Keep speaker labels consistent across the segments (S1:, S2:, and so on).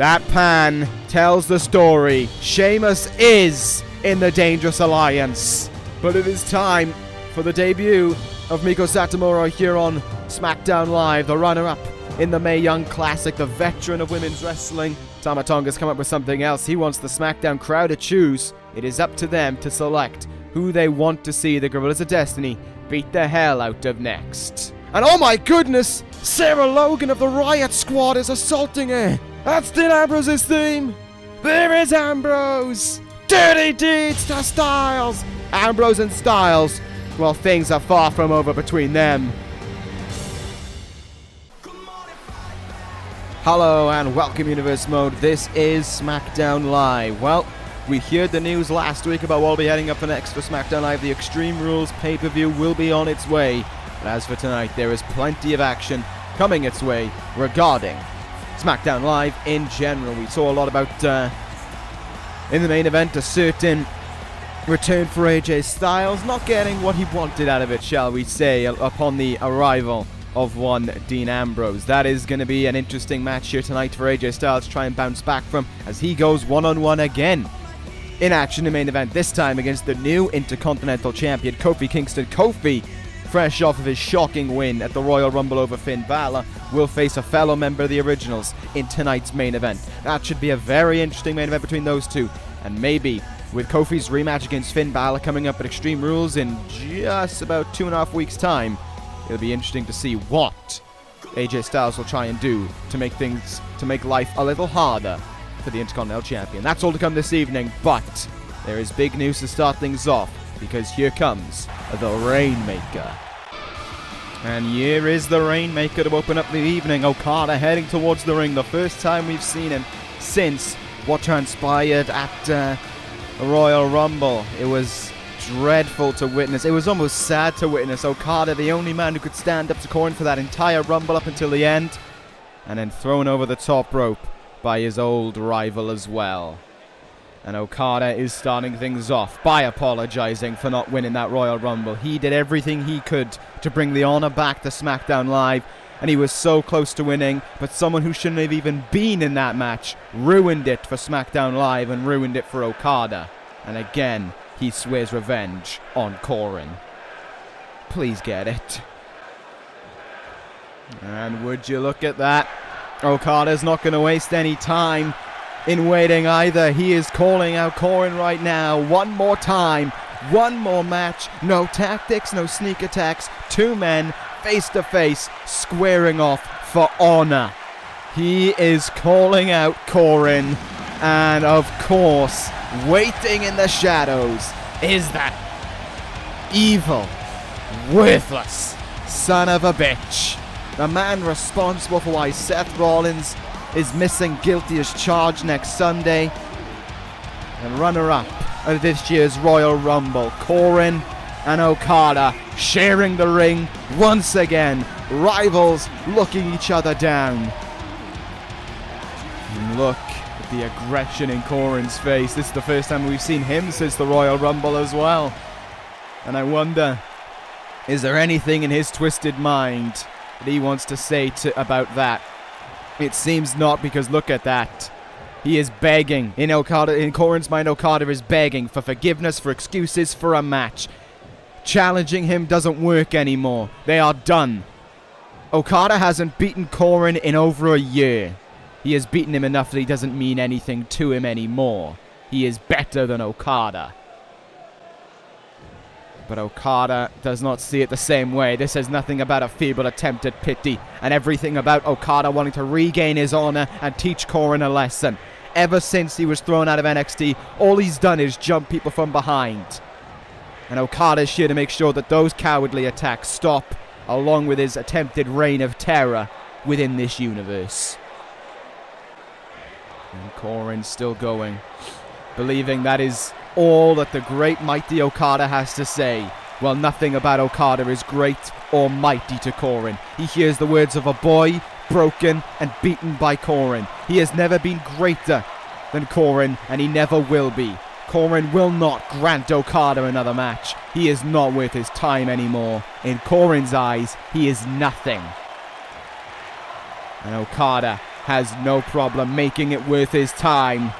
S1: That pan tells the story. Sheamus is in the Dangerous Alliance. But it is time for the debut of Meiko Satomura here on Smackdown Live, the runner-up in the Mae Young Classic, the veteran of women's wrestling. Tama Tonga's come up with something else. He wants the Smackdown crowd to choose. It is up to them to select who they want to see the Gorillas of Destiny beat the hell out of next. And oh my goodness, Sarah Logan of the Riott squad is assaulting her. That's Dean Ambrose's theme. There is Ambrose. Dirty deeds to Styles. Ambrose and Styles, well, things are far from over between them. Hello and welcome Universe Mode. This is Smackdown Live. Well, we heard the news last week about what will be heading up for next for Smackdown Live. The Extreme Rules pay-per-view will be on its way. But as for tonight, there is plenty of action coming its way regarding Smackdown Live in general. We saw a lot about, in the main event, a certain return for AJ Styles, not getting what he wanted out of it, shall we say, upon the arrival of one Dean Ambrose. That is going to be an interesting match here tonight for AJ Styles to try and bounce back from as he goes one-on-one again in action in the main event, this time against the new Intercontinental Champion, Kofi Kingston. Kofi, fresh off of his shocking win at the Royal Rumble over Finn Balor, will face a fellow member of the Originals in tonight's main event. That should be a very interesting main event between those two, and maybe with Kofi's rematch against Finn Balor coming up at Extreme Rules in just about 2.5 weeks' time, it'll be interesting to see what AJ Styles will try and do to make life a little harder for the Intercontinental Champion. That's all to come this evening, but there is big news to start things off, because here comes the Rainmaker. And here is the Rainmaker to open up the evening. Okada heading towards the ring, the first time we've seen him since what transpired at the Royal Rumble. It was dreadful to witness. It was almost sad to witness Okada, the only man who could stand up to Corin for that entire Rumble up until the end, and then thrown over the top rope by his old rival as well. And Okada is starting things off by apologizing for not winning that Royal Rumble. He did everything he could to bring the honor back to SmackDown Live, and he was so close to winning, but someone who shouldn't have even been in that match ruined it for SmackDown Live and ruined it for Okada. And again, he swears revenge on Corin. Please get it. And would you look at that? Okada's not going to waste any time in waiting either. He is calling out Corin right now. One more time. One more match. No tactics, no sneak attacks. Two men face to face, squaring off for honor. He is calling out Corin. And of course, waiting in the shadows is that evil, worthless son of a bitch. The man responsible for why Seth Rollins is missing guilty as charged next Sunday. And runner-up of this year's Royal Rumble, Corin and Okada sharing the ring once again. Rivals looking each other down. And look at the aggression in Corin's face. This is the first time we've seen him since the Royal Rumble as well. And I wonder, is there anything in his twisted mind that he wants to say about that? It seems not, because look at that. He is begging. In Corin's mind, Okada is begging for forgiveness, for excuses, for a match. Challenging him doesn't work anymore. They are done. Okada hasn't beaten Corin in over a year. He has beaten him enough that he doesn't mean anything to him anymore. He is better than Okada. But Okada does not see it the same way. This has nothing about a feeble attempt at pity, and everything about Okada wanting to regain his honor and teach Corin a lesson. Ever since he was thrown out of NXT, all he's done is jump people from behind. And Okada's here to make sure that those cowardly attacks stop, along with his attempted reign of terror within this universe. And Corin's still going, believing that is all that the great mighty Okada has to say. Well, nothing about Okada is great or mighty to Corin. He hears the words of a boy, broken and beaten by Corin. He has never been greater than Corin, and he never will be. Corin will not grant Okada another match. He is not worth his time anymore. In Corin's eyes, he is nothing. And Okada has no problem making it worth his time.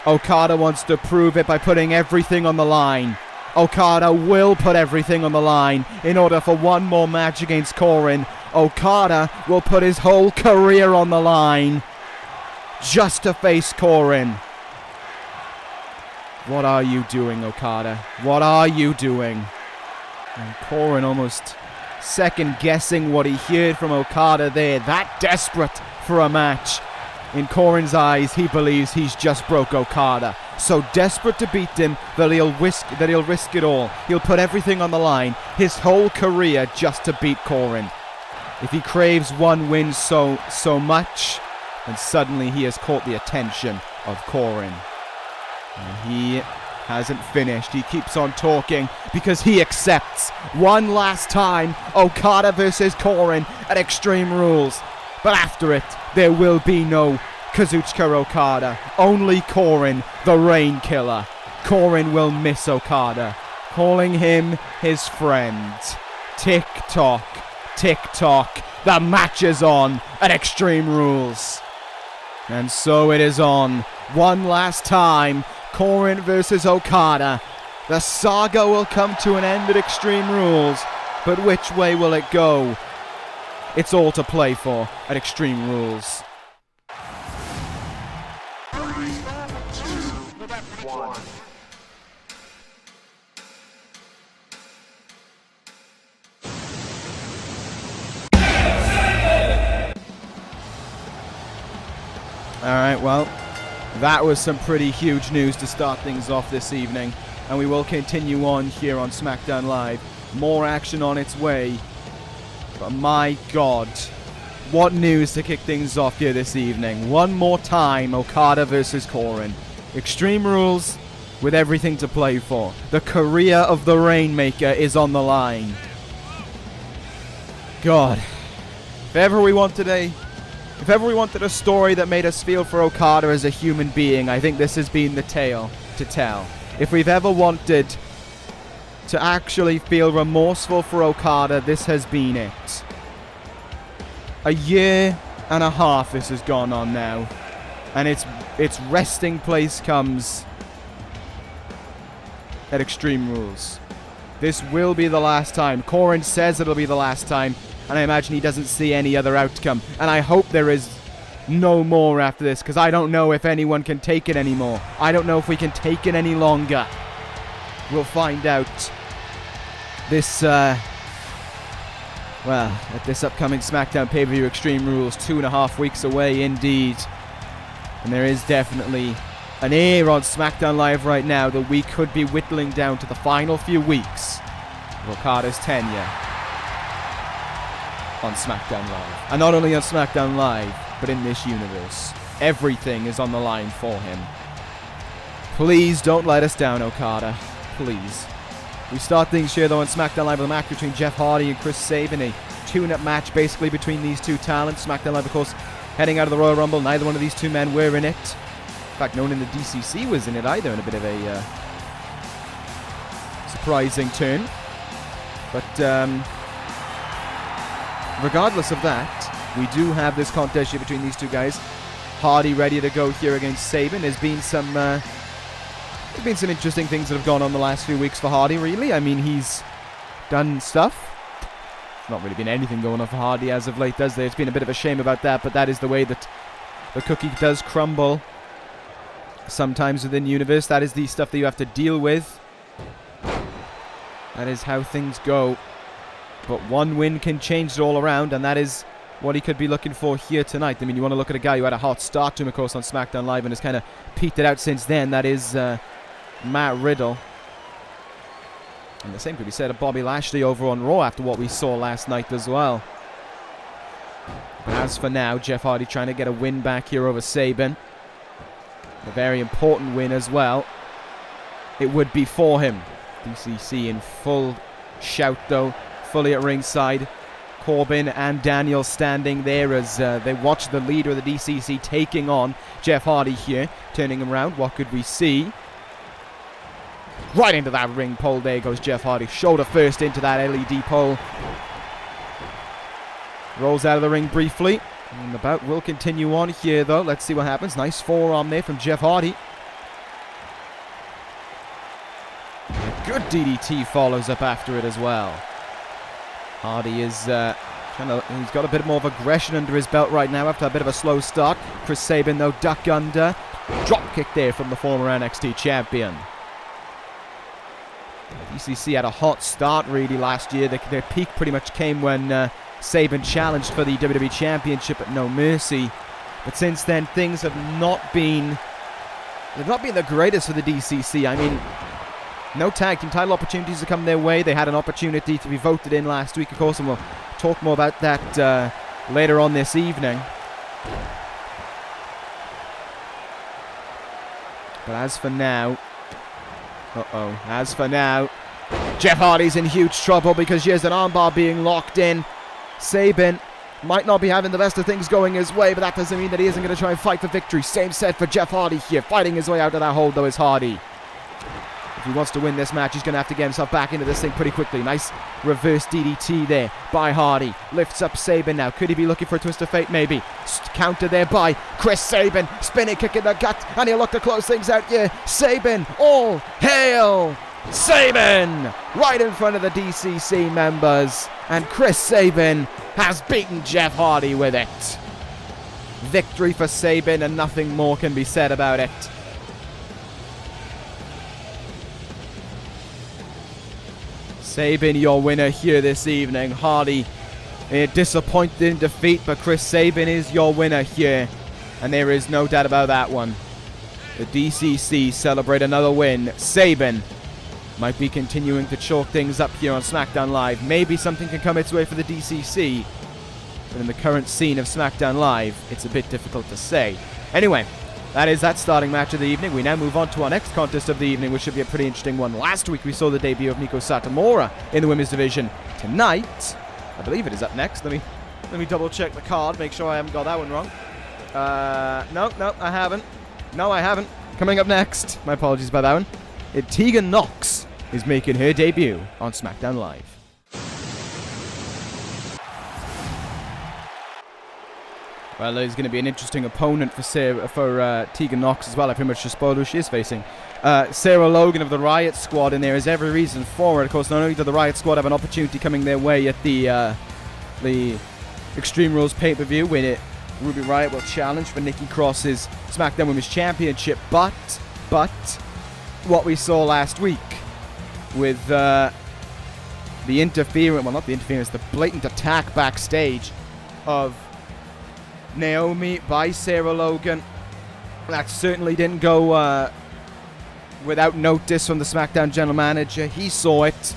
S1: Okada wants to prove it by putting everything on the line. Okada will put everything on the line in order for one more match against Corin. Okada will put his whole career on the line just to face Corin. What are you doing, Okada? What are you doing? And Corin almost second-guessing what he heard from Okada there. That desperate for a match. In Corin's eyes, he believes he's just broke Okada. So desperate to beat him that he'll risk it all. He'll put everything on the line, his whole career, just to beat Corin. If he craves one win so much, then suddenly he has caught the attention of Corin. And he hasn't finished. He keeps on talking because he accepts one last time Okada versus Corin at Extreme Rules. But after it, there will be no Kazuchika Okada. Only Corin, the Rain Killer. Corin will miss Okada, calling him his friend. Tick-tock, tick-tock. The match is on at Extreme Rules. And so it is on. One last time. Corin versus Okada. The saga will come to an end at Extreme Rules, but which way will it go? It's all to play for at Extreme Rules.
S2: 3, 2, 1.
S1: Alright, well, that was some pretty huge news to start things off this evening, and we will continue on here on Smackdown Live. More action on its way, but my God, what news to kick things off here this evening. One more time, Okada versus Corin. Extreme Rules with everything to play for. The career of the Rainmaker is on the line. God, if ever we wanted a story that made us feel for Okada as a human being, I think this has been the tale to tell. If we've ever wanted to actually feel remorseful for Okada, this has been it. A year and a half this has gone on now, and its resting place comes at Extreme Rules. This will be the last time. Corin says it'll be the last time, and I imagine he doesn't see any other outcome. And I hope there is no more after this, because I don't know if anyone can take it anymore. I don't know if we can take it any longer. We'll find out this, at this upcoming SmackDown pay-per-view Extreme Rules, 2.5 weeks away indeed. And there is definitely an air on SmackDown Live right now that we could be whittling down to the final few weeks of Okada's tenure on SmackDown Live. And not only on SmackDown Live, but in this universe. Everything is on the line for him. Please don't let us down, Okada. Please. We start things here though on SmackDown Live with a match between Jeff Hardy and Chris Sabin. A tune-up match basically between these two talents. SmackDown Live, of course, heading out of the Royal Rumble. Neither one of these two men were in it. In fact, no one in the D.C.C. was in it either, in a bit of a surprising turn. But regardless of that, we do have this contest here between these two guys. Hardy ready to go here against Sabin. There's been some interesting things that have gone on the last few weeks for Hardy, really. I mean, he's done stuff. There's not really been anything going on for Hardy as of late, does there? It's been a bit of a shame about that, but that is the way that the cookie does crumble sometimes within the universe. That is the stuff that you have to deal with. That is how things go. But one win can change it all around, and that is what he could be looking for here tonight. I mean, you want to look at a guy who had a hot start to him, of course, on SmackDown Live and has kind of peaked it out since then. That is Matt Riddle. And the same could be said of Bobby Lashley over on Raw after what we saw last night as well. But as for now, Jeff Hardy trying to get a win back here over Sabin. A very important win as well. It would be for him. D.C.C. in full shout though, fully at ringside. Corbin and Daniel standing there as they watch the leader of the D.C.C. taking on Jeff Hardy here. Turning him around, what could we see? Right into that ring pole, there goes Jeff Hardy. Shoulder first into that LED pole. Rolls out of the ring briefly. And the bout will continue on here, though. Let's see what happens. Nice forearm there from Jeff Hardy. A good DDT follows up after it as well. Hardy is he's got a bit more of aggression under his belt right now after a bit of a slow start. Chris Sabin, though, duck under. Drop kick there from the former NXT champion. D.C.C had a hot start really last year. Their peak pretty much came when Sabin challenged for the WWE Championship at No Mercy. But since then, things have not been the greatest for the D.C.C. I mean, no tag team title opportunities to come their way. They had an opportunity to be voted in last week, of course, and we'll talk more about that later on this evening. But as for now, Jeff Hardy's in huge trouble because here's an armbar being locked in. Sabin might not be having the best of things going his way, but that doesn't mean that he isn't going to try and fight for victory. Same set for Jeff Hardy here. Fighting his way out of that hold, though, is Hardy. If he wants to win this match, he's going to have to get himself back into this thing pretty quickly. Nice reverse DDT there by Hardy. Lifts up Sabin now. Could he be looking for a twist of fate? Maybe. Counter there by Chris Sabin. Spinning kick in the gut. And he'll look to close things out here. Sabin. All hail Sabin. Right in front of the D.C.C members. And Chris Sabin has beaten Jeff Hardy with it. Victory for Sabin, and nothing more can be said about it. Sabin, your winner here this evening. Hardy disappointed in defeat, but Chris Sabin is your winner here. And there is no doubt about that one. The D.C.C celebrate another win. Sabin might be continuing to chalk things up here on SmackDown Live. Maybe something can come its way for the D.C.C. But in the current scene of SmackDown Live, it's a bit difficult to say. Anyway, that is that starting match of the evening. We now move on to our next contest of the evening, which should be a pretty interesting one. Last week we saw the debut of Meiko Satomura in the women's division. Tonight, I believe it is up next. Let me double check the card, make sure I haven't got that one wrong. No, I haven't. No, I haven't. Coming up next, my apologies about that one. Tegan Nox is making her debut on SmackDown Live. Well, there's going to be an interesting opponent for Tegan Nox as well. I pretty much just spoiled who she is facing. Sarah Logan of the Riott Squad, and there is every reason for it. Of course, not only do the Riott Squad have an opportunity coming their way at the Extreme Rules pay-per-view, when Ruby Riott will challenge for Nikki Cross's SmackDown Women's Championship, but what we saw last week with the interference, well, not the interference, the blatant attack backstage of Naomi by Sarah Logan, that certainly didn't go without notice from the SmackDown general manager. He saw it.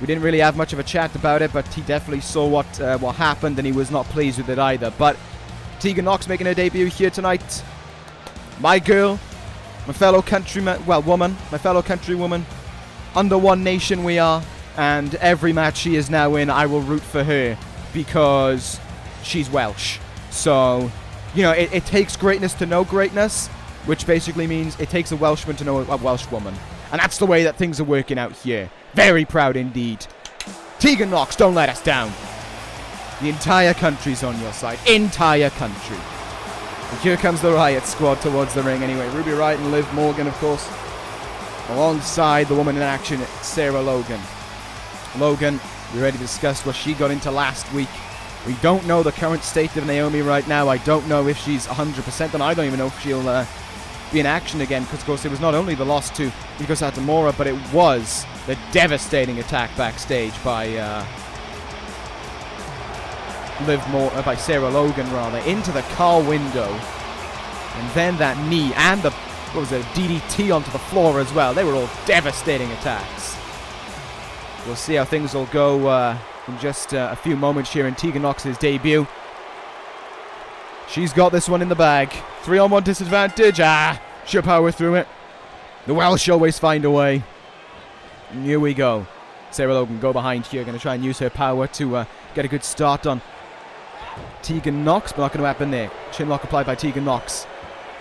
S1: We didn't really have much of a chat about it, but he definitely saw what happened, and he was not pleased with it either. But Tegan Nox making her debut here tonight. My girl, my fellow countryman, my fellow countrywoman. Under one nation we are, and every match she is now in, I will root for her because she's Welsh. So, you know, it takes greatness to know greatness, which basically means it takes a Welshman to know a Welsh woman. And that's the way that things are working out here. Very proud indeed. Tegan Nox, don't let us down. The entire country's on your side. Entire country. And here comes the Riott Squad towards the ring anyway. Ruby Riott and Liv Morgan, of course, alongside the woman in action, Sarah Logan. Logan, we already discussed what she got into last week. We don't know the current state of Naomi right now. I don't know if she's 100%, and I don't even know if she'll be in action again, because, of course, it was not only the loss to Meiko Satomura, but it was the devastating attack backstage by by Sarah Logan, rather, into the car window. And then that knee and the, DDT onto the floor as well. They were all devastating attacks. We'll see how things will go in just a few moments here in Tegan Nox's debut. She's got this one in the bag. 3-on-1 disadvantage. She'll power through it. The Welsh always find a way. And here we go. Sarah Logan go behind here. Going to try and use her power to get a good start on Tegan Nox, but not going to happen there. Chinlock applied by Tegan Nox.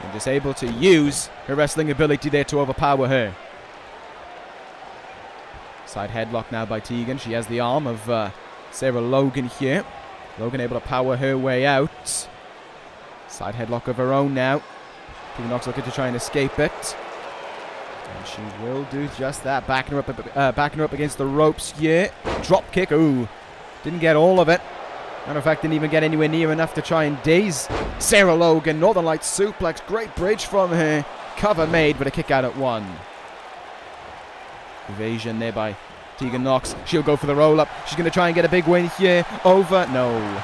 S1: And just able to use her wrestling ability there to overpower her. Side headlock now by Tegan. She has the arm of Sarah Logan here. Logan able to power her way out. Side headlock of her own now. Tegan Nox looking to try and escape it. And she will do just that. Backing her up against the ropes here. Drop kick. Ooh. Didn't get all of it. Matter of fact, didn't even get anywhere near enough to try and daze Sarah Logan. Northern Lights suplex. Great bridge from her. Cover made, but a kick out at 1. Evasion there by Tegan Nox. She'll go for the roll-up. She's going to try and get a big win here. Over. No.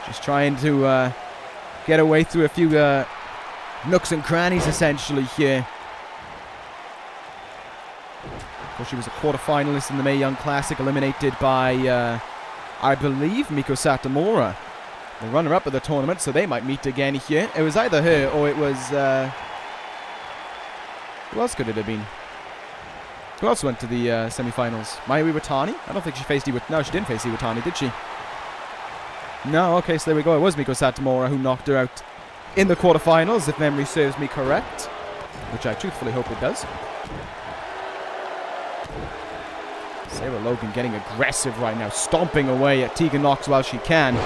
S1: Just trying to get away through a few nooks and crannies, essentially, here. Of course, she was a quarter-finalist in the Mae Young Classic, eliminated by, I believe, Miko Satomura, the runner-up of the tournament, so they might meet again here. It was either her or it was... who else could it have been? Who else went to the semi-finals? Mayu Iwatani? I don't think she faced Iwatani. No, she didn't face Iwatani, did she? No, okay, so there we go. It was Miko Satomura who knocked her out in the quarterfinals, if memory serves me correct. Which I truthfully hope it does. Sarah Logan getting aggressive right now, stomping away at Tegan Nox while she can.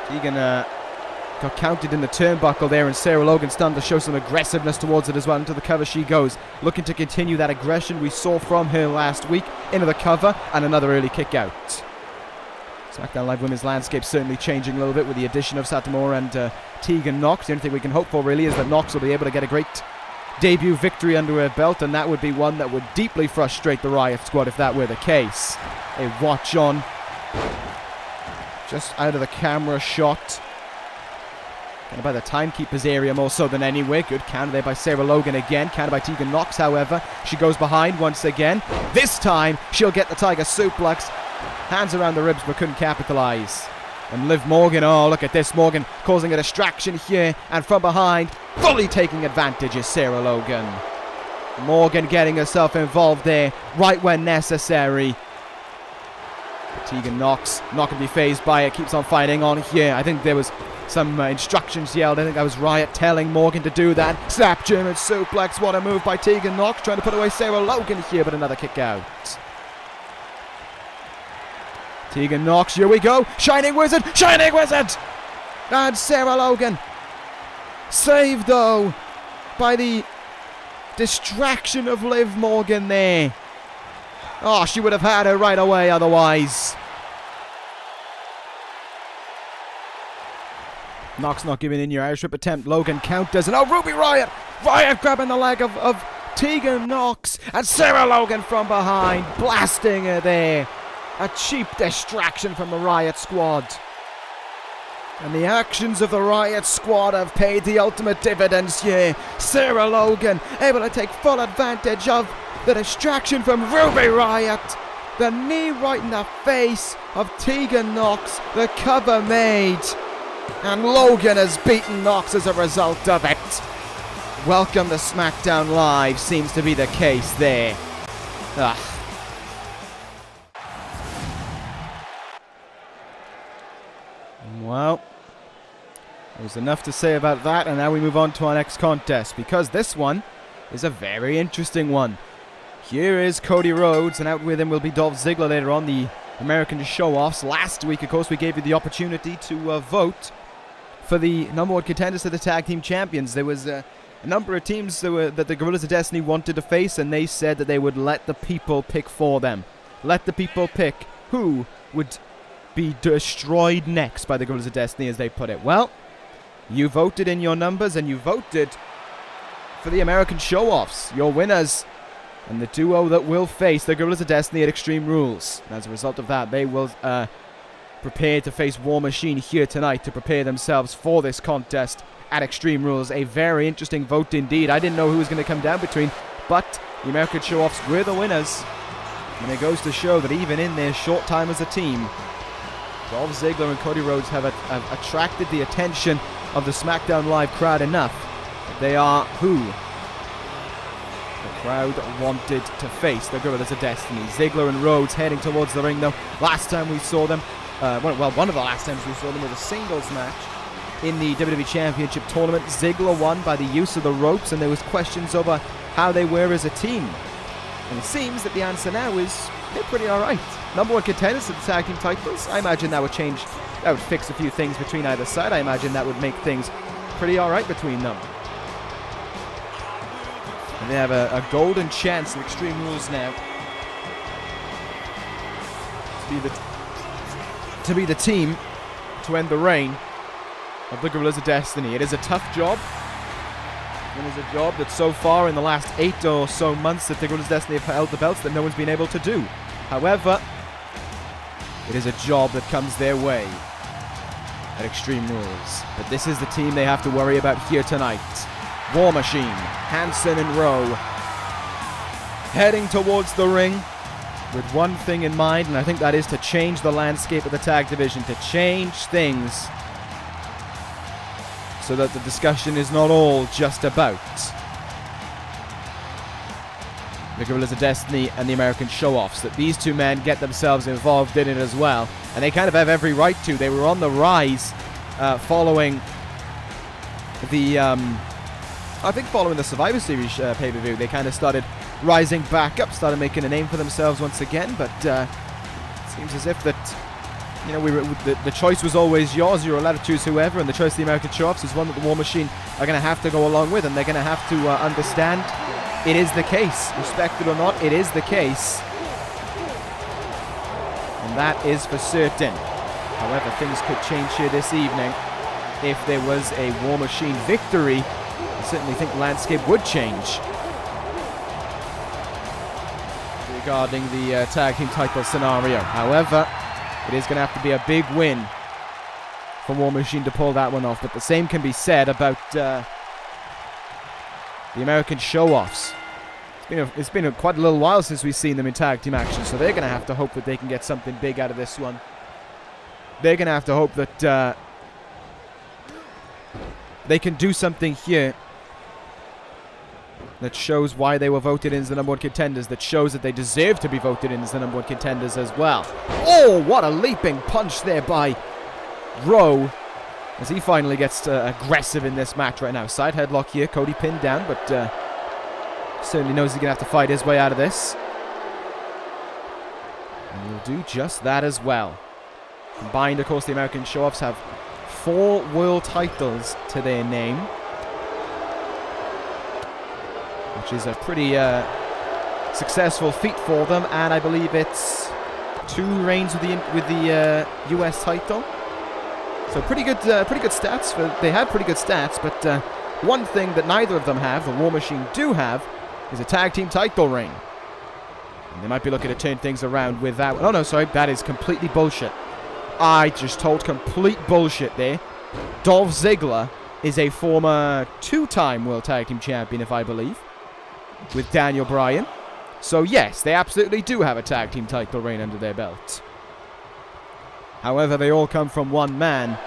S1: Tegan got counted in the turnbuckle there, and Sarah Logan starting to show some aggressiveness towards it as well. Into the cover she goes, looking to continue that aggression we saw from her last week. Into the cover, and another early kick out. SmackDown Live Women's landscape certainly changing a little bit with the addition of Satomura and Tegan Nox. The only thing we can hope for really is that Nox will be able to get a great debut victory under her belt, and that would be one that would deeply frustrate the Riott squad if that were the case. A watch on, just out of the camera shot. And by the timekeeper's area more so than anywhere. Good counter there by Sarah Logan again. Counter by Tegan Nox, however. She goes behind once again. This time, she'll get the Tiger Suplex. Hands around the ribs, but couldn't capitalize. And Liv Morgan, oh, look at this. Morgan causing a distraction here. And from behind, fully taking advantage is Sarah Logan. Morgan getting herself involved there, right when necessary. Tegan Nox not going to be phased by it. Keeps on fighting on here. I think there was some instructions yelled. I think that was Riott telling Morgan to do that. Snap German suplex. What a move by Tegan Nox. Trying to put away Sarah Logan here, but another kick out. Tegan Nox, here we go. Shining Wizard. Shining Wizard. And Sarah Logan. Saved, though, by the distraction of Liv Morgan there. Oh, she would have had her right away otherwise. Nox not giving in your Irish whip attempt. Logan counters. And oh, Ruby Riott. Riott grabbing the leg of Tegan Nox. And Sarah Logan from behind. Blasting her there. A cheap distraction from the Riott squad. And the actions of the Riott squad have paid the ultimate dividends here. Sarah Logan able to take full advantage of the distraction from Ruby Riott. The knee right in the face of Tegan Nox. The cover made. And Logan has beaten Nox as a result of it. Welcome to SmackDown Live seems to be the case there. Ugh. Well, there's enough to say about that, and now we move on to our next contest, because this one is a very interesting one. Here is Cody Rhodes, and out with him will be Dolph Ziggler later on, the American Showoffs. Last week, of course, we gave you the opportunity to vote for the number one contenders to the Tag Team Champions. There was a number of teams that the Guerrillas of Destiny wanted to face, and they said that they would let the people pick for them. Let the people pick who would be destroyed next by the Guerrillas of Destiny, as they put it. Well, you voted in your numbers, and you voted for the American Showoffs, your winners, and the duo that will face the Guerrillas of Destiny at Extreme Rules. And as a result of that, they will prepare to face War Machine here tonight to prepare themselves for this contest at Extreme Rules. A very interesting vote indeed. I didn't know who was going to come down between, but the American Showoffs were the winners. And it goes to show that even in their short time as a team, Dolph Ziggler and Cody Rhodes have attracted the attention of the SmackDown Live crowd enough that they are who the crowd wanted to face, the Guerrillas of Destiny. Ziggler and Rhodes heading towards the ring, though. Last time we saw them, one of the last times we saw them was a singles match in the WWE Championship Tournament. Ziggler won by the use of the ropes, and there was questions over how they were as a team. And it seems that the answer now is they're pretty alright. Number one contenders to the tag team titles. I imagine that would change, that would fix a few things between either side. I imagine that would make things pretty alright between them. And they have a golden chance in Extreme Rules now to be the team to end the reign of the Gorillas of Destiny. It is a tough job. It is a job that so far in the last 8 or so months that the Gorillas of Destiny have held the belts that no one's been able to do. However, it is a job that comes their way at Extreme Rules. But this is the team they have to worry about here tonight. War Machine, Hansen and Rowe, heading towards the ring with one thing in mind, and I think that is to change the landscape of the tag division, to change things so that the discussion is not all just about the Gorillas of Destiny and the American Showoffs, that these two men get themselves involved in it as well. And they kind of have every right to. They were on the rise following the, I think following the Survivor Series pay-per-view. They kind of started rising back up, started making a name for themselves once again, but it seems as if that, you know, the choice was always yours. You were allowed to choose whoever, and the choice of the American Showoffs is one that the War Machine are going to have to go along with, and they're going to have to understand it is the case. Respect it or not, it is the case. And that is for certain. However, things could change here this evening. If there was a War Machine victory, I certainly think the landscape would change regarding the tag team title scenario. However, it is going to have to be a big win for War Machine to pull that one off. But the same can be said about the American Showoffs. It's been quite a little while since we've seen them in tag team action, so they're going to have to hope that they can get something big out of this one. They're going to have to hope that they can do something here that shows why they were voted in as the number one contenders, that shows that they deserve to be voted in as the number one contenders as well. Oh, what a leaping punch there by Rowe, as he finally gets aggressive in this match right now. Side headlock here, Cody pinned down, but certainly knows he's going to have to fight his way out of this. And he'll do just that as well. Combined, of course, the American Showoffs have 4 world titles to their name, which is a pretty successful feat for them, and I believe it's 2 reigns with the US title. So pretty good stats. They have pretty good stats, but one thing that neither of them have, the War Machine do have, is a tag team title reign. And they might be looking to turn things around with that. Oh no, sorry, that is completely bullshit. I just told complete bullshit there. Dolph Ziggler is a former 2-time World Tag Team Champion, if I believe, with Daniel Bryan. So yes, they absolutely do have a tag team title reign under their belts. However, they all come from one man.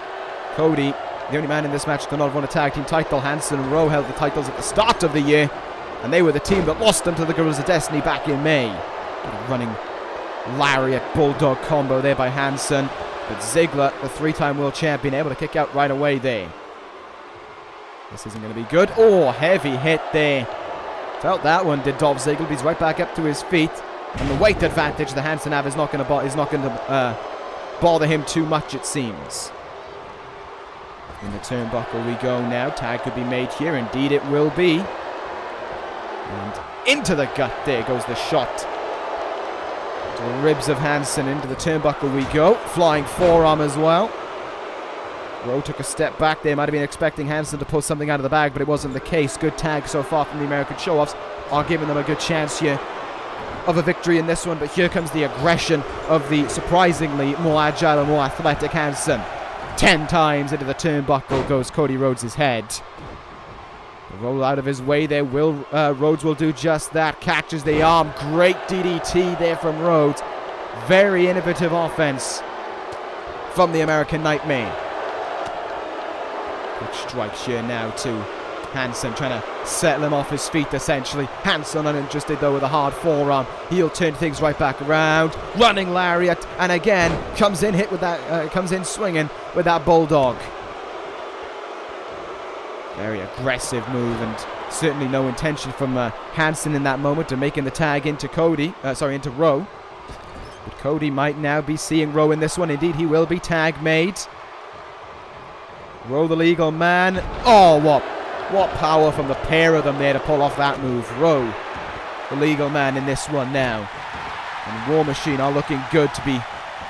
S1: Cody, the only man in this match to not have won a tag team title. Hansen and Rowe held the titles at the start of the year, and they were the team that lost them to the Gorillas of Destiny back in May. Running lariat bulldog combo there by Hansen. But Ziggler, the 3-time world champion, able to kick out right away there. This isn't going to be good. Oh, heavy hit there. Felt that one, did Dolph Ziggler. He's right back up to his feet. And the weight advantage the Hansen have is not going to bother him too much, it seems. In the turnbuckle we go now. Tag could be made here. Indeed it will be. And into the gut there goes the shot. To the ribs of Hansen. Into the turnbuckle we go. Flying forearm as well. Rowe took a step back there. Might have been expecting Hansen to pull something out of the bag, but it wasn't the case. Good tag so far from the American Showoffs. Are giving them a good chance here of a victory in this one, but here comes the aggression of the surprisingly more agile and more athletic Hansen. 10 times into the turnbuckle goes Cody Rhodes' head. The roll out of his way there. Rhodes will do just that. Catches the arm. Great DDT there from Rhodes. Very innovative offense from the American Nightmare. Good strikes here now to Hansen, trying to settle him off his feet essentially. Hansen uninterested though with a hard forearm. He'll turn things right back around. Running lariat, and again comes in swinging with that bulldog. Very aggressive move, and certainly no intention from Hansen in that moment of making the tag into into Rowe. But Cody might now be seeing Rowe in this one. Indeed, he will be tag made. Rowe, the legal man. Oh, what power from the pair of them there to pull off that move. Rowe, the legal man in this one now. And War Machine are looking good to be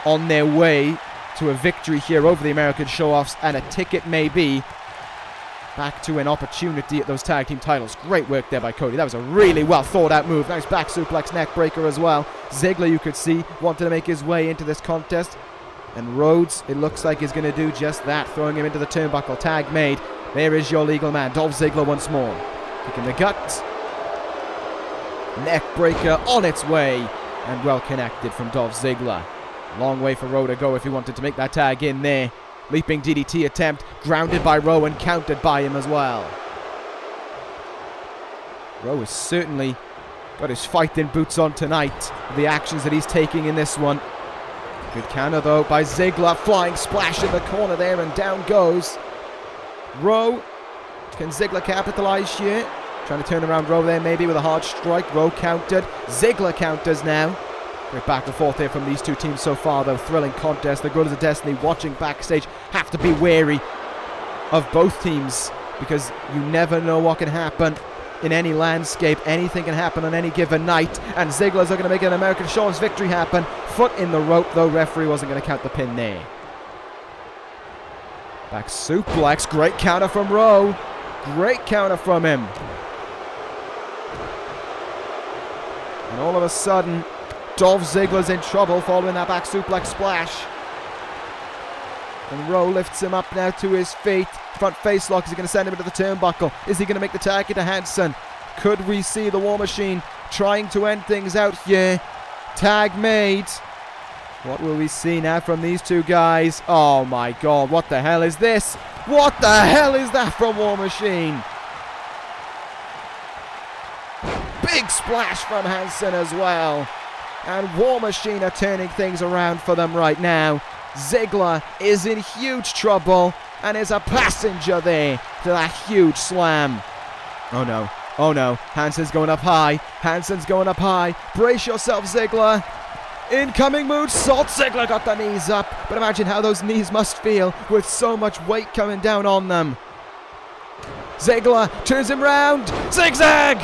S1: on their way to a victory here over the American Showoffs, and a ticket maybe back to an opportunity at those tag team titles. Great work there by Cody. That was a really well thought out move. Nice back suplex, neck breaker as well. Ziggler, you could see, wanted to make his way into this contest. And Rhodes, it looks like, is going to do just that, throwing him into the turnbuckle. Tag made. There is your legal man, Dolph Ziggler once more. Kicking the gut. Neck breaker on its way. And well connected from Dolph Ziggler. Long way for Rowe to go if he wanted to make that tag in there. Leaping DDT attempt, grounded by Rowe and countered by him as well. Rowe has certainly got his fighting boots on tonight. The actions that he's taking in this one. Good counter though by Ziggler. Flying splash in the corner there and down goes Rowe. Can Ziggler capitalize here? Trying to turn around Rowe there maybe with a hard strike. Rowe countered. Ziggler counters now. Great back and forth here from these two teams so far though. Thrilling contest. The Brothers of Destiny watching backstage have to be wary of both teams, because you never know what can happen in any landscape. Anything can happen on any given night, and Ziggler's are going to make an American Showoffs victory happen. Foot in the rope though. Referee wasn't going to count the pin there. Back suplex. Great counter from Rowe. Great counter from him. And all of a sudden, Dolph Ziggler's in trouble following that back suplex splash. And Rowe lifts him up now to his feet. Front face lock. Is he going to send him into the turnbuckle? Is he going to make the tag into Hansen? Could we see the War Machine trying to end things out here? Tag made. What will we see now from these two guys? Oh my God, what the hell is this? What the hell is that from War Machine? Big splash from Hansen as well. And War Machine are turning things around for them right now. Ziggler is in huge trouble and is a passenger there to that huge slam. Oh no, oh no. Hansen's going up high. Hansen's going up high. Brace yourself, Ziggler. Incoming moonsault. Ziggler got the knees up. But imagine how those knees must feel with so much weight coming down on them. Ziggler turns him round. Zigzag!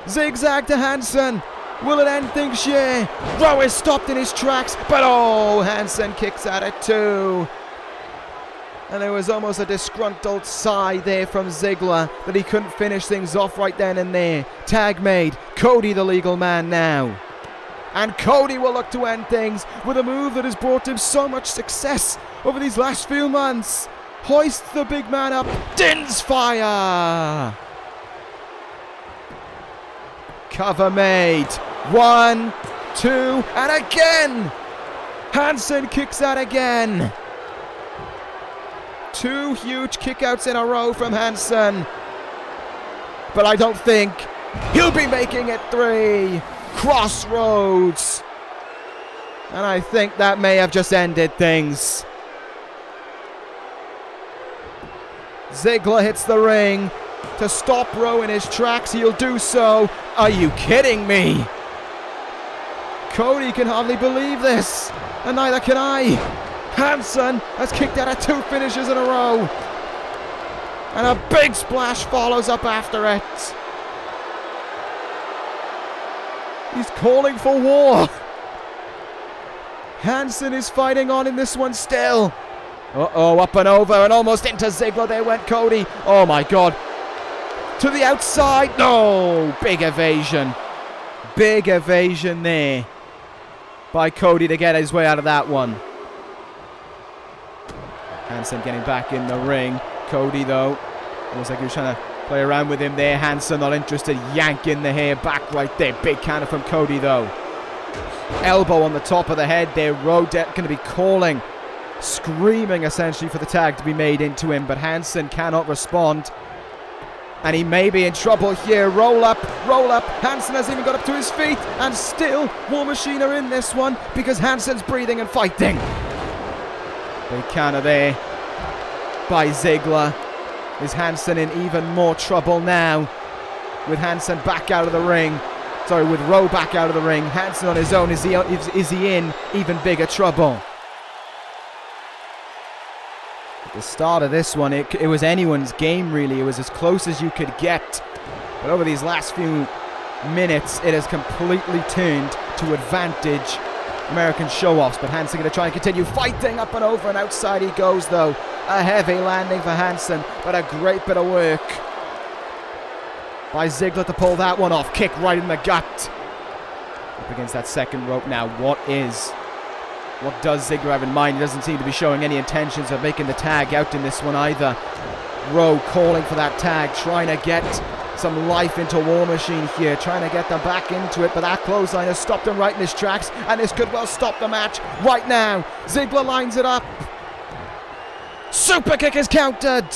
S1: Zigzag to Hansen. Will it end things here? Rowe is stopped in his tracks, but oh, Hansen kicks at it too. And there was almost a disgruntled sigh there from Ziggler that he couldn't finish things off right then and there. Tag made. Cody the legal man now. And Cody will look to end things with a move that has brought him so much success over these last few months. Hoists the big man up. Din's fire. Cover made. 1, 2, and again! Hansen kicks out again. 2 huge kickouts in a row from Hansen. But I don't think he'll be making it 3. Crossroads. And I think that may have just ended things. Ziggler hits the ring to stop Rowe in his tracks. He'll do so. Are you kidding me? Cody can hardly believe this, and neither can I. Hansen has kicked out of 2 finishes in a row, and a big splash follows up after it. He's calling for war. Hansen is fighting on in this one still. Uh-oh, up and over and almost into Ziggler. There went Cody. Oh my God. To the outside. No, big evasion. Big evasion there by Cody to get his way out of that one. Hansen getting back in the ring. Cody though, looks like he was trying to play around with him there. Hansen not interested, yanking the hair back right there. Big counter from Cody though. Elbow on the top of the head there. Rowe going to be calling, screaming essentially for the tag to be made into him, but Hansen cannot respond. And he may be in trouble here. Roll up, roll up. Hansen has even got up to his feet. And still, War Machine are in this one because Hansen's breathing and fighting. Big counter there by Ziggler. Is Hansen in even more trouble now? With Hansen back out of the ring Sorry, with Rowe back out of the ring. Hansen on his own. Is he in even bigger trouble? At the start of this one, it was anyone's game, really. It was as close as you could get. But over these last few minutes, it has completely turned to advantage American Showoffs. But Hansen going to try and continue fighting up and over, and outside he goes, though. A heavy landing for Hansen, but a great bit of work by Ziggler to pull that one off. Kick right in the gut. Up against that second rope now. What does Ziggler have in mind? He doesn't seem to be showing any intentions of making the tag out in this one either. Rowe calling for that tag, trying to get some life into War Machine here, trying to get them back into it, but that clothesline has stopped him right in his tracks, and this could well stop the match right now. Ziggler lines it up. Super kick is countered.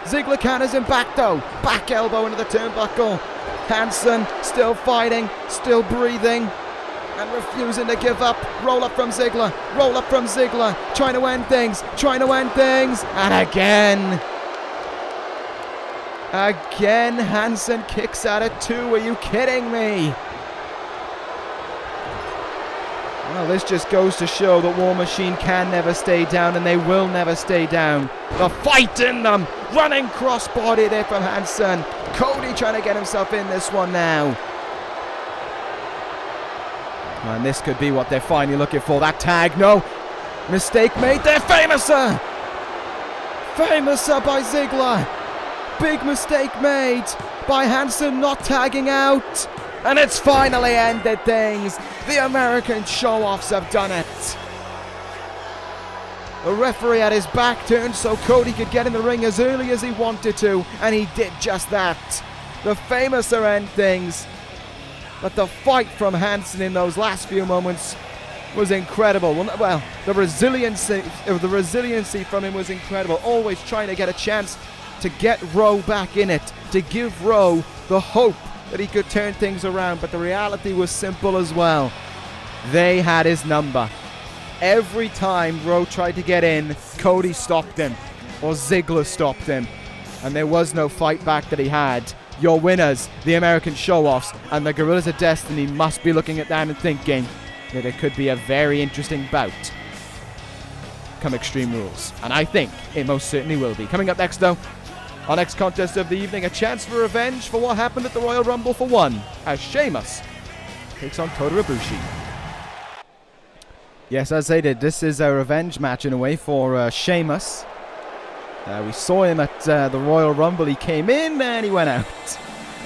S1: Ziggler counters him back though. Back elbow into the turnbuckle. Hansen still fighting, still breathing, and refusing to give up. Roll up from Ziggler. Roll up from Ziggler. Trying to end things. Trying to end things. And again. Again, Hansen kicks out at 2. Are you kidding me? Well, this just goes to show that War Machine can never stay down, and they will never stay down. The fight in them. Running crossbody there from Hansen. Cody trying to get himself in this one now. And this could be what they're finally looking for. That tag, no. Mistake made there. Famouser. Famouser by Ziggler. Big mistake made by Hansen not tagging out. And it's finally ended things. The American Showoffs have done it. The referee had his back turned so Cody could get in the ring as early as he wanted to, and he did just that. The Famouser end things. But the fight from Hansen in those last few moments was incredible. Well, the resiliency from him was incredible. Always trying to get a chance to get Rowe back in it, to give Rowe the hope that he could turn things around, but the reality was simple as well. They had his number. Every time Rowe tried to get in, Cody stopped him, or Ziggler stopped him, and there was no fight back that he had. Your winners, the American Showoffs, and the Gorillas of Destiny must be looking at that and thinking that it could be a very interesting bout come Extreme Rules, and I think it most certainly will be. Coming up next, though, our next contest of the evening, a chance for revenge for what happened at the Royal Rumble for one, as Sheamus takes on Kota Ibushi. Yes, as I did, this is a revenge match in a way for Sheamus. We saw him at the Royal Rumble. He came in and he went out.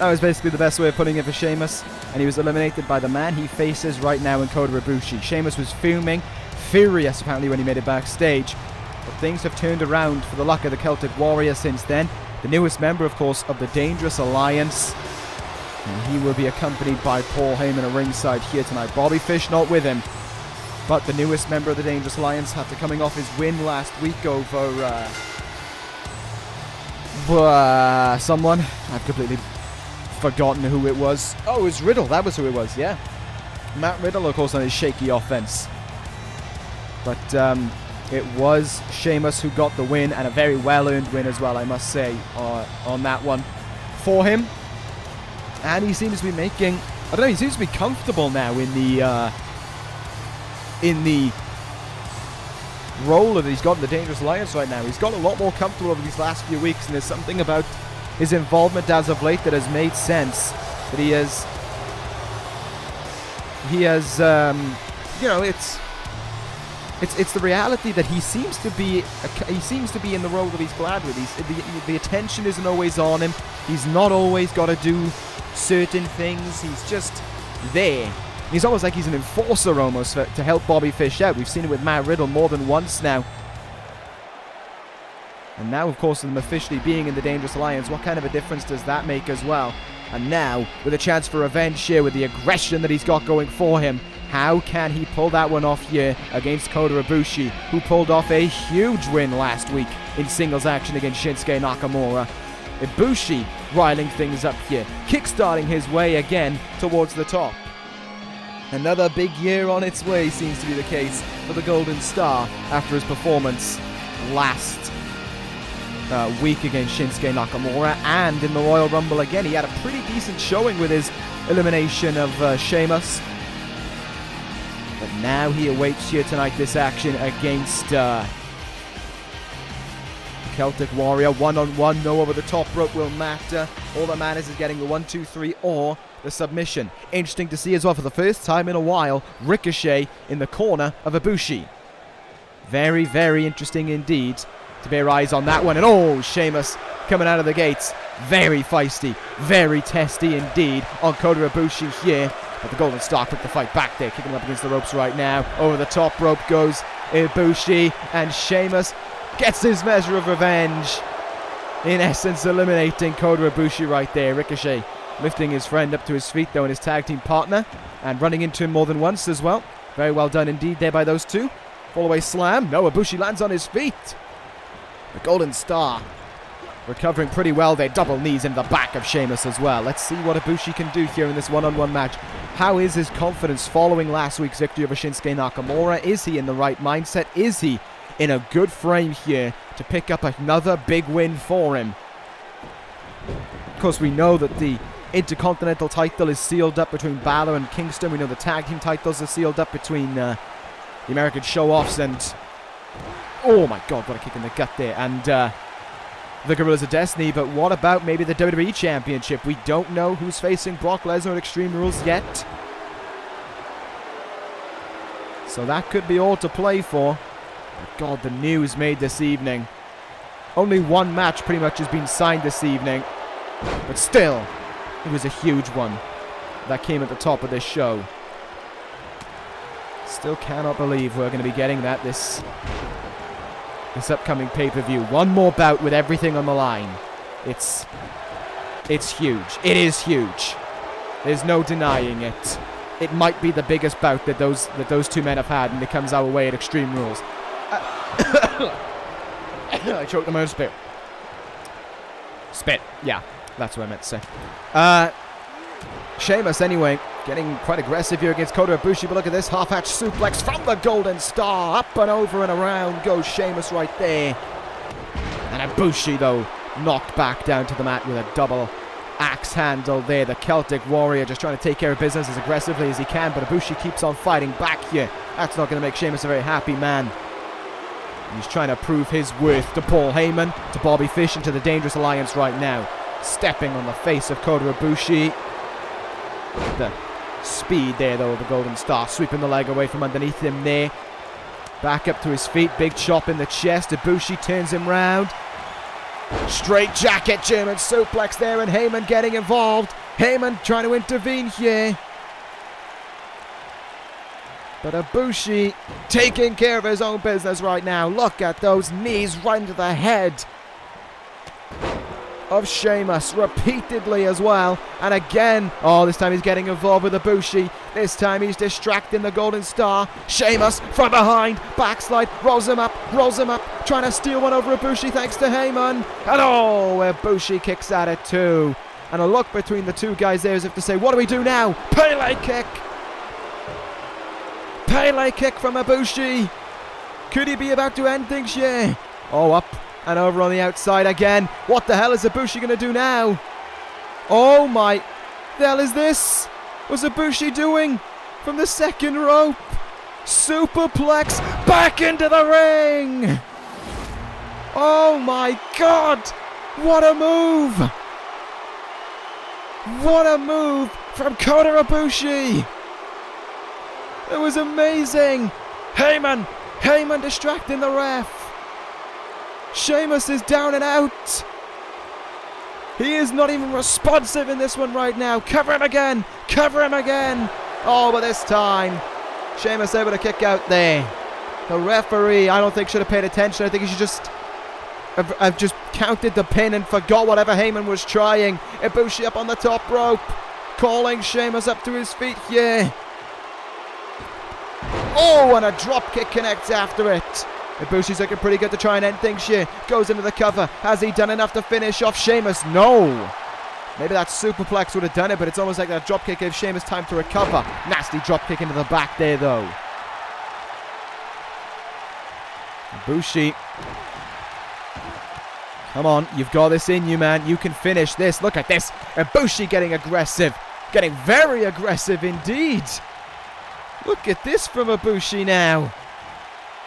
S1: That was basically the best way of putting it for Sheamus, and he was eliminated by the man he faces right now in Kota Ibushi. Sheamus was furious apparently when he made it backstage, but things have turned around for the luck of the Celtic Warrior since then. The newest member, of course, of the Dangerous Alliance. And he will be accompanied by Paul Heyman at ringside here tonight. Bobby Fish not with him. But the newest member of the Dangerous Alliance, after coming off his win last week over someone. I've completely forgotten who it was. Oh, it was Riddle. That was who it was, yeah. Matt Riddle, of course, on his shaky offense. But it was Sheamus who got the win, and a very well-earned win as well, I must say, on that one for him. And he seems to be making, I don't know, he seems to be comfortable now in the role that he's got in the Dangerous Alliance right now. He's got a lot more comfortable over these last few weeks, and there's something about his involvement as of late that has made sense. That he has, you know, it's the reality that he seems to be in the role that he's glad with. The attention isn't always on him. He's not always got to do certain things. He's just there. He's almost like he's an enforcer almost to help Bobby Fish out. We've seen it with Matt Riddle more than once now. And now, of course, with him officially being in the Dangerous Alliance, what kind of a difference does that make as well? And now, with a chance for revenge here, with the aggression that he's got going for him, how can he pull that one off here against Kota Ibushi, who pulled off a huge win last week in singles action against Shinsuke Nakamura? Ibushi riling things up here, kickstarting his way again towards the top. Another big year on its way seems to be the case for the Golden Star after his performance last week against Shinsuke Nakamura, and in the Royal Rumble again. He had a pretty decent showing with his elimination of Sheamus. But now he awaits here tonight this action against Celtic Warrior. One-on-one, no over the top rope will matter. All that matters is getting the 1-2-3 or the submission. Interesting to see as well, for the first time in a while, Ricochet in the corner of Ibushi. Very, very interesting indeed to bear eyes on that one. And oh, Sheamus coming out of the gates. Very feisty, very testy indeed on Kota Ibushi here. But the Golden Star took the fight back there, kicking him up against the ropes right now. Over the top rope goes Ibushi, and Sheamus gets his measure of revenge. In essence, eliminating Kota Ibushi right there. Ricochet lifting his friend up to his feet though, and his tag team partner, and running into him more than once as well. Very well done indeed there by those two. Fall away slam. No, Ibushi lands on his feet. The Golden Star recovering pretty well there. Double knees in the back of Sheamus as well. Let's see what Ibushi can do here in this one-on-one match. How is his confidence following last week's victory over Shinsuke Nakamura? Is he in the right mindset? Is he in a good frame here to pick up another big win for him? Of course, we know that the Intercontinental title is sealed up between Balor and Kingston. We know the tag team titles are sealed up between the American Showoffs and... oh my god, what a kick in the gut there. And the Gorillas of Destiny. But what about maybe the WWE Championship? We don't know who's facing Brock Lesnar at Extreme Rules yet. So that could be all to play for. But god, the news made this evening. Only one match pretty much has been signed this evening. But still, it was a huge one that came at the top of this show. Still cannot believe we're going to be getting that this upcoming pay-per-view. One more bout with everything on the line. It's huge. It is huge. There's no denying it. It might be the biggest bout that those two men have had, and it comes our way at Extreme Rules. I choked on my own spit. Spit. Yeah, that's what I meant to say. Sheamus, anyway, getting quite aggressive here against Kota Ibushi, but look at this half-hatch suplex from the Golden Star. Up and over and around goes Sheamus right there. And Ibushi, though, knocked back down to the mat with a double axe handle there. The Celtic Warrior just trying to take care of business as aggressively as he can, but Ibushi keeps on fighting back here. That's not going to make Sheamus a very happy man. He's trying to prove his worth to Paul Heyman, to Bobby Fish, and to the Dangerous Alliance right now. Stepping on the face of Kota Ibushi. The speed there, though, of the Golden Star, sweeping the leg away from underneath him there. Back up to his feet, big chop in the chest. Ibushi turns him round. Straight jacket, German suplex there, and Heyman getting involved. Heyman trying to intervene here. But Ibushi taking care of his own business right now. Look at those knees right into the head of Sheamus repeatedly as well. And again, oh, this time he's getting involved with Ibushi. This time he's distracting the Golden Star. Sheamus from behind, backslide, rolls him up, trying to steal one over Ibushi thanks to Heyman. And oh, Ibushi kicks at it too. And a look between the two guys there as if to say, what do we do now? Pele kick. Pele kick from Ibushi. Could he be about to end things here? Oh, up and over on the outside again. What the hell is Ibushi going to do now? Oh my, the hell is this? What's Ibushi doing from the second rope? Superplex back into the ring. Oh my god, what a move. What a move from Kota Ibushi. It was amazing. Heyman distracting the ref. Sheamus is down and out. He is not even responsive in this one right now. Cover him again. Oh, but this time, Sheamus able to kick out there. The referee, I don't think should have paid attention. I think he should just have just counted the pin and forgot whatever Heyman was trying. Ibushi up on the top rope, calling Sheamus up to his feet here. Oh, and a drop kick connects after it. Ibushi's looking pretty good to try and end things here. Goes into the cover. Has he done enough to finish off Sheamus? No. Maybe that superplex would have done it, but it's almost like that drop kick gave Sheamus time to recover. Nasty drop kick into the back there, though. Ibushi Come on, you've got this in you, man. You can finish this. Look at this. Ibushi getting aggressive. Getting very aggressive indeed. Look at this from Ibushi now.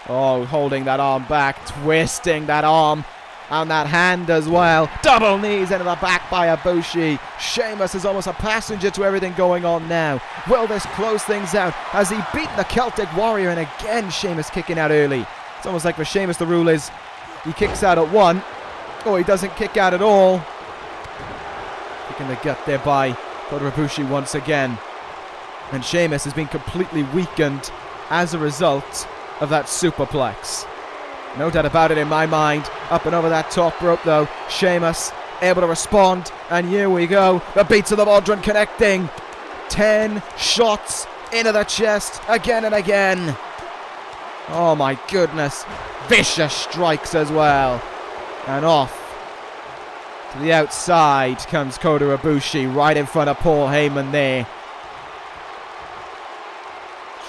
S1: Oh, holding that arm back. Twisting that arm. And that hand as well. Double knees into the back by Ibushi. Sheamus is almost a passenger to everything going on now. Will this close things out? Has he beaten the Celtic Warrior? And again, Sheamus kicking out early. It's almost like for Sheamus the rule is he kicks out at 1. Oh, he doesn't kick out at all. Kicking the gut there by Kota Ibushi once again. And Sheamus has been completely weakened as a result of that superplex. No doubt about it in my mind. Up and over that top rope though. Sheamus able to respond. And here we go. The beats of the Modron connecting. 10 shots into the chest again and again. Oh my goodness. Vicious strikes as well. And off to the outside comes Kota Ibushi right in front of Paul Heyman there.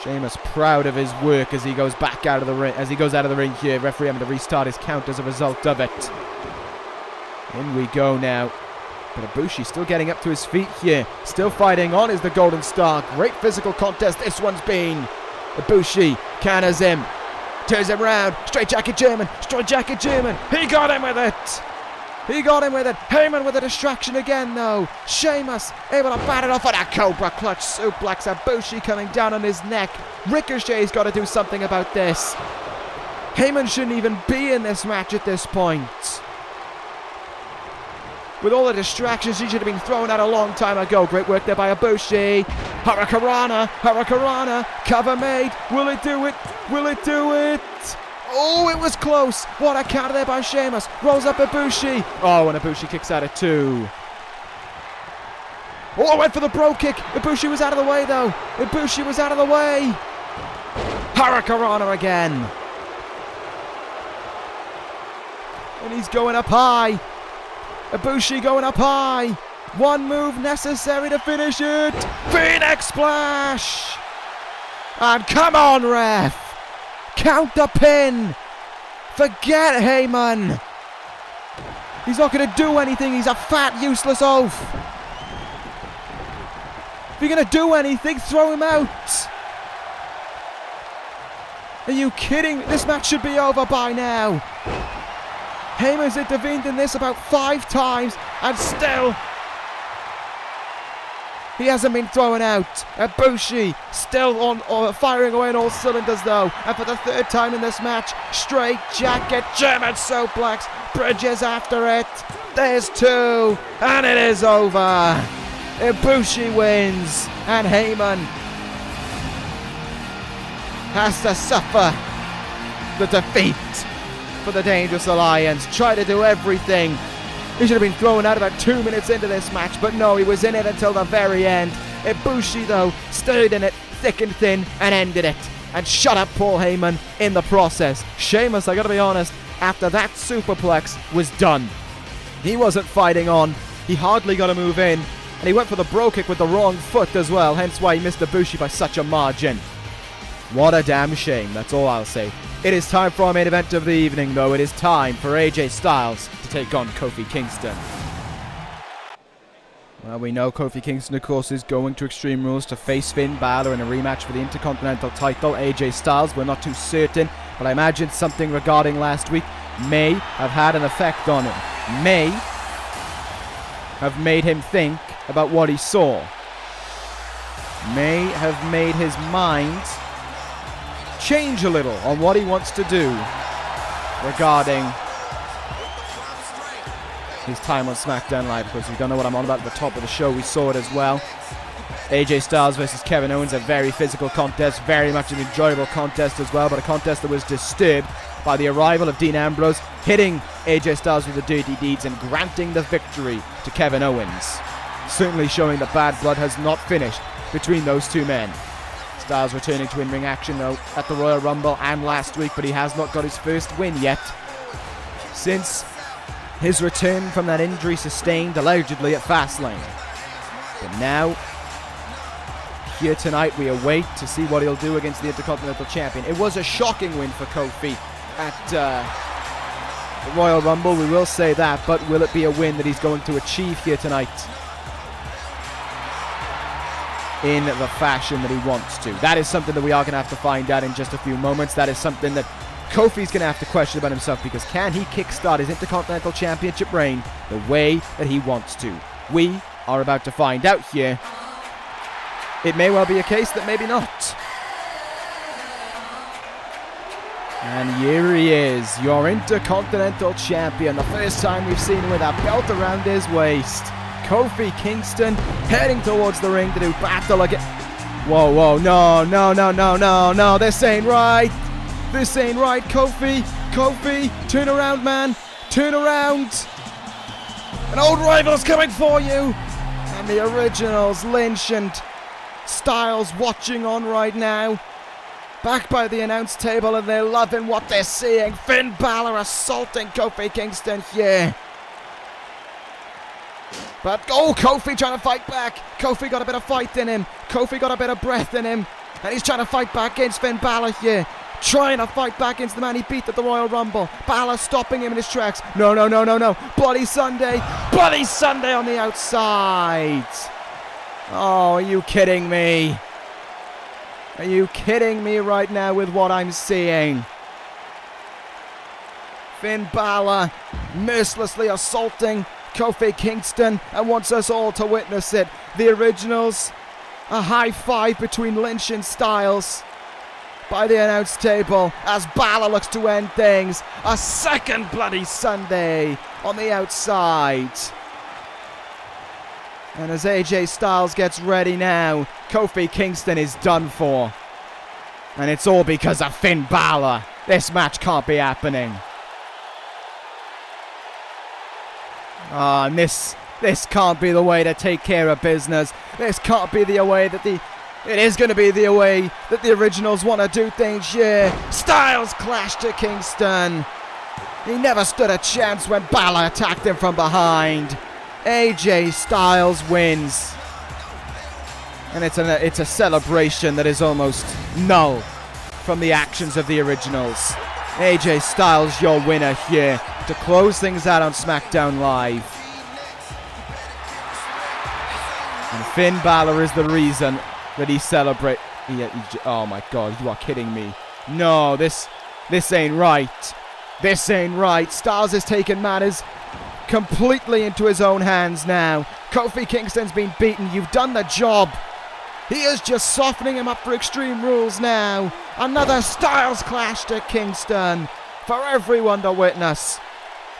S1: Sheamus proud of his work as he goes back out of the ring. As he goes out of the ring here, referee having to restart his count as a result of it. In we go now. But Ibushi still getting up to his feet here. Still fighting on is the Golden Star. Great physical contest this one's been. Ibushi counters him. Turns him round. Straight jacket German. Straight jacket German. He got him with it. He got him with it. Heyman with a distraction again though. Sheamus able to bat it off on a Cobra Clutch suplex. Ibushi coming down on his neck. Ricochet's got to do something about this. Heyman shouldn't even be in this match at this point. With all the distractions, he should have been thrown out a long time ago. Great work there by Ibushi. Hurricanrana. Hurricanrana. Cover made. Will it do it? Will it do it? Oh, it was close. What a counter there by Sheamus. Rolls up Ibushi. Oh, and Ibushi kicks out at 2. Oh, went for the bro kick. Ibushi was out of the way, though. Ibushi was out of the way. Hurricanrana again. And he's going up high. Ibushi going up high. One move necessary to finish it. Phoenix Splash. And come on, ref. Count the pin. Forget Heyman. He's not going to do anything. He's a fat, useless oaf. If you're going to do anything, throw him out. Are you kidding? This match should be over by now. Heyman's intervened in this about 5 times and still he hasn't been thrown out. Ibushi still on firing away on all cylinders though. And for the 3rd time in this match, straight jacket, German suplex, Bridges after it. There's 2 and it is over. Ibushi wins and Heyman has to suffer the defeat for the Dangerous Alliance. Try to do everything. He should have been thrown out about 2 minutes into this match, but no, he was in it until the very end. Ibushi, though, stayed in it thick and thin and ended it. And shut up Paul Heyman in the process. Sheamus, I gotta be honest, after that superplex was done. He wasn't fighting on. He hardly got a move in. And he went for the bro kick with the wrong foot as well, hence why he missed Ibushi by such a margin. What a damn shame, that's all I'll say. It is time for our main event of the evening, though. It is time for AJ Styles to take on Kofi Kingston. Well, we know Kofi Kingston, of course, is going to Extreme Rules to face Finn Balor in a rematch for the Intercontinental title. AJ Styles, we're not too certain, but I imagine something regarding last week may have had an effect on him. May have made him think about what he saw. May have made his mind change a little on what he wants to do regarding his time on Smackdown Live. Of course, if you don't know what I'm on about at the top of the show, we saw it as well. AJ Styles versus Kevin Owens, a very physical contest, very much an enjoyable contest as well, but a contest that was disturbed by the arrival of Dean Ambrose, hitting AJ Styles with the dirty deeds and granting the victory to Kevin Owens. Certainly showing that bad blood has not finished between those two men. Styles returning to in-ring action though at the Royal Rumble and last week, but he has not got his first win yet since his return from that injury sustained allegedly at Fastlane. But now, here tonight, we await to see what he'll do against the Intercontinental Champion. It was a shocking win for Kofi at the Royal Rumble, we will say that, but will it be a win that he's going to achieve here tonight in the fashion that he wants to? That is something that we are going to have to find out in just a few moments. That is something that Kofi's going to have to question about himself, because can he kickstart his Intercontinental Championship reign the way that he wants to? We are about to find out here. It may well be a case that maybe not. And here he is, your Intercontinental Champion. The first time we've seen him with that belt around his waist. Kofi Kingston heading towards the ring to do battle again. Whoa, whoa, no, no, no, no, no, no, this ain't right. This ain't right, Kofi. Kofi, turn around, man. Turn around. An old rival's coming for you. And the originals, Lynch and Styles, watching on right now. Back by the announce table, and they're loving what they're seeing. Finn Balor assaulting Kofi Kingston here. But, oh, Kofi trying to fight back. Kofi got a bit of fight in him. Kofi got a bit of breath in him. And he's trying to fight back against Finn Balor here. Trying to fight back against the man he beat at the Royal Rumble. Balor stopping him in his tracks. No, no, no, no, no. Bloody Sunday. Bloody Sunday on the outside. Oh, are you kidding me? Are you kidding me right now with what I'm seeing? Finn Balor mercilessly assaulting Kofi Kingston and wants us all to witness it. The originals, a high five between Lynch and Styles by the announce table as Balor looks to end things. A second bloody Sunday on the outside. And as AJ Styles gets ready now, Kofi Kingston is done for. And it's all because of Finn Balor. This match can't be happening. And this can't be the way to take care of business. This can't be the way that it is going to be the way that the originals want to do things here. Styles clashed to Kingston. He never stood a chance when Balor attacked him from behind. AJ Styles wins. And it's a celebration that is almost null from the actions of the originals. AJ Styles, your winner here to close things out on Smackdown Live. And Finn Balor is the reason that he celebrates. Oh my God, you are kidding me. No, this ain't right. This ain't right. Styles has taken matters completely into his own hands now. Kofi Kingston's been beaten. You've done the job. He is just softening him up for Extreme Rules now. Another Styles clash to Kingston for everyone to witness.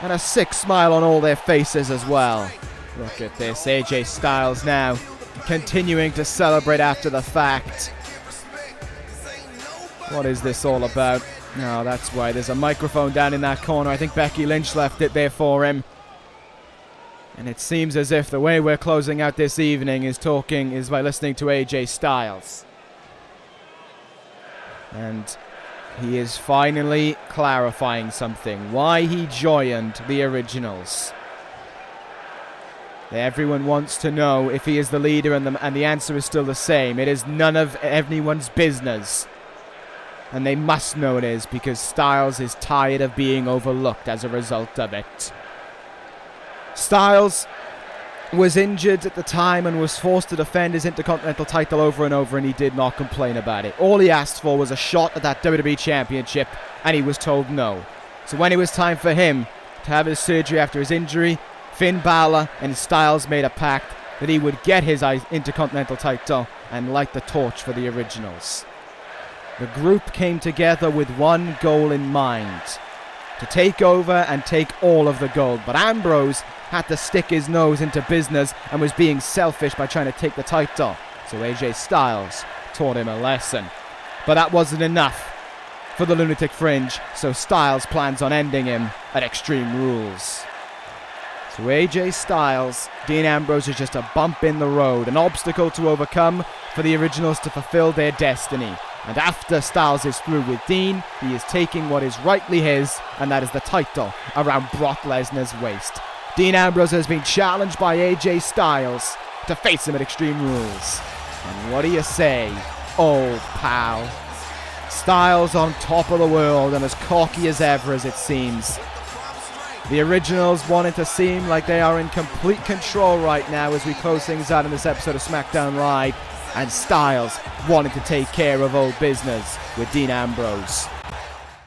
S1: And a sick smile on all their faces as well. Look at this. AJ Styles now continuing to celebrate after the fact. What is this all about? No, that's why. There's a microphone down in that corner. I think Becky Lynch left it there for him. And it seems as if the way we're closing out this evening is by listening to AJ Styles. And he is finally clarifying something. Why he joined the originals. Everyone wants to know if he is the leader, and the answer is still the same. It is none of anyone's business. And they must know it is, because Styles is tired of being overlooked as a result of it. Styles was injured at the time and was forced to defend his Intercontinental title over and over, and he did not complain about it. All he asked for was a shot at that WWE Championship, and he was told no. So when it was time for him to have his surgery after his injury, Finn Balor and Styles made a pact that he would get his Intercontinental title and light the torch for the originals. The group came together with one goal in mind: to take over and take all of the gold. But Ambrose had to stick his nose into business and was being selfish by trying to take the title. So AJ Styles taught him a lesson. But that wasn't enough for the Lunatic Fringe, so Styles plans on ending him at Extreme Rules. So AJ Styles, Dean Ambrose is just a bump in the road, an obstacle to overcome for the originals to fulfill their destiny. And after Styles is through with Dean, he is taking what is rightly his, and that is the title around Brock Lesnar's waist. Dean Ambrose has been challenged by AJ Styles to face him at Extreme Rules. And what do you say, old pal? Styles on top of the world and as cocky as ever, as it seems. The originals wanting to seem like they are in complete control right now as we close things out in this episode of SmackDown Live, and Styles wanting to take care of old business with Dean Ambrose.